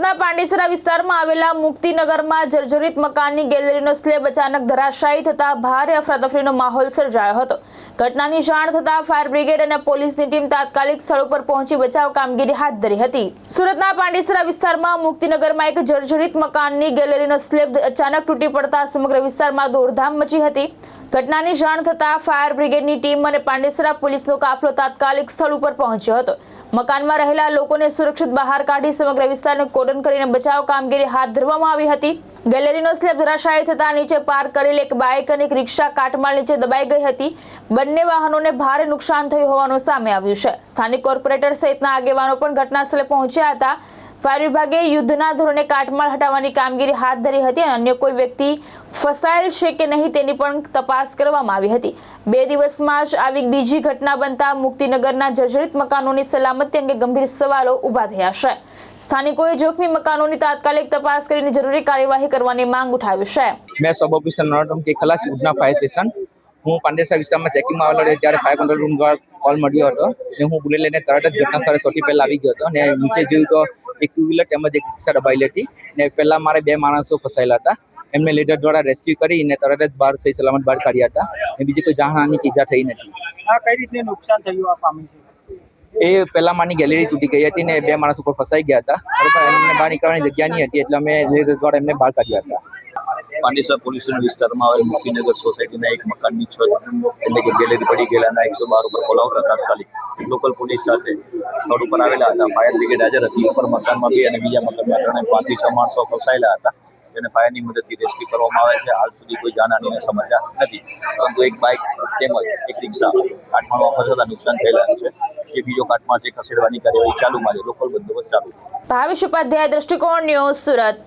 સુરતના પાંડેસરા વિસ્તારમાં આવેલા મુક્તિનગરમાં જર્જરિત મકાનની ગેલેરીનો સ્લેબ અચાનક ધરાશાયી થતા ભારે અફરાતફરીનો માહોલ સર્જાયો હતો। ઘટનાની જાણ થતા ફાયર બ્રિગેડ અને પોલીસની ટીમ તાત્કાલિક સ્થળ પર પહોંચી બચાવ કામગીરી હાથ ધરી હતી। સુરતના પાંડેસરા વિસ્તારમાં મુક્તિનગરમાં એક જર્જરિત મકાનની ગેલેરીનો સ્લેબ અચાનક તૂટી પડતા સમગ્ર વિસ્તારમાં દોડધામ મચી હતી। ઘટનાની જાણ થતા ફાયર બ્રિગેડની ટીમ અને પાંડેસરા પોલીસનો કાફલો તાત્કાલિક સ્થળ ઉપર પહોંચ્યો હતો। મકાનમાં રહેલા લોકોને સુરક્ષિત બહાર કાઢી સમગ્ર વિસ્તારને કોર્ડન કરીને બચાવ કામગીરી હાથ ધરવામાં આવી હતી। ગેલેરીનો સ્લેબ ધરાશાયી થતા નીચે પાર્ક કરેલ એક બાઇક અને એક રિક્ષા કાટમાળ નીચે દબાઈ ગઈ હતી। બંને વાહનોને ભારે નુકસાન થયું હોવાનું સામે આવ્યું છે। સ્થાનિક કોર્પોરેટર સહિતના આગેવાનો પણ ઘટનાસ્થળે પહોંચ્યા હતા। ફાયર વિભાગે યુદ્ધના ધોરણે કાટમાળ હટાવવાની કામગીરી હાથ ધરી હતી અને અન્ય કોઈ વ્યક્તિ ફસાયેલ છે કે નહીં તેની પણ તપાસ કરવામાં આવી હતી। 2 દિવસમાં જ આવી બીજી ઘટના બનતા મુક્તિનગરના જર્જરિત મકાનોની સલામતી અંગે ગંભીર સવાલો ઊભા થયા છે। સ્થાનિકોએ જોખમી મકાનોની તાત્કાલિક તપાસ કરીને જરૂરી કાર્યવાહી કરવાની માંગ ઉઠાવી છે। मैं सब ऑफिसर नरोत्तम के खलासी उधना फायर स्टेशन હું પાંડેસરા વિસ્તારમાં ચેકિંગમાં આવેલો રહ્યો ત્યારે ફાયર કંટ્રોલ રૂમ દ્વારા કોલ મળ્યો હતો ને હું બુલેટ લઈને તરત જ ઘટના સ્થળે સૌથી પહેલા આવી ગયો હતો ને નીચે જોયું તો એક 2 વ્હીલર તેમજ એક રિક્ષા દબાયેલી હતી ને પહેલા મારે 2 માણસો ફસાયેલા હતા। એમને લીડર દ્વારા રેસ્ક્યુ કરીને તરત જ બહાર સહી સલામત બહાર કાઢ્યા હતા ને બીજી કોઈ જાનહાની કે ઈજા થઈ નથી। આ કઈ રીતે નુકસાન થયું આ પામી છે? એ પહેલા માની ગેલેરી તૂટી ગઈ હતી ને 2 માણસ ઉપર ફસાઈ ગયા હતા બરાબર। એમને બહાર નીકળવાની જગ્યા નહીં હતી એટલે અમે લીડર દ્વારા એમને બહાર કાઢ્યા હતા। પાંડેસરા પોલીસ વિસ્તારમાં આવેલ મુક્તિનગર સોસાયટીના એક મકાનની છત એટલે કે ગેલેરી પડી ગયેલાના 112 ઉપર કોલ આવતા તાત્કાલિક લોકલ પોલીસ સાથે સ્થળ ઉપર આવેલા હતા। ફાયર બ્રિગેડ હાજર હતી। ઉપર મકાનમાં 2 અને બીજા મકાનમાં 5 થી 6 માણસો ફસાયેલા હતા જેને ફાયરની મદદથી રેસ્ક્યુ કરવામાં આવે છે। હાલ સુધી કોઈ જાનહાનિના સમાચાર નથી પરંતુ એક બાઇક તેમજ એક રિક્ષા કાટમાળમાં ફસાતા નુકસાન થયેલા છે। જે બીજો કાટમાળ છે ખસેડવાની કાર્યવાહી ચાલુમાં છે। લોકલ બંદોબસ્ત ચાલુ છે। ભાવેશ ઉપાધ્યાય, દ્રષ્ટિકોણ ન્યૂઝ, સુરત।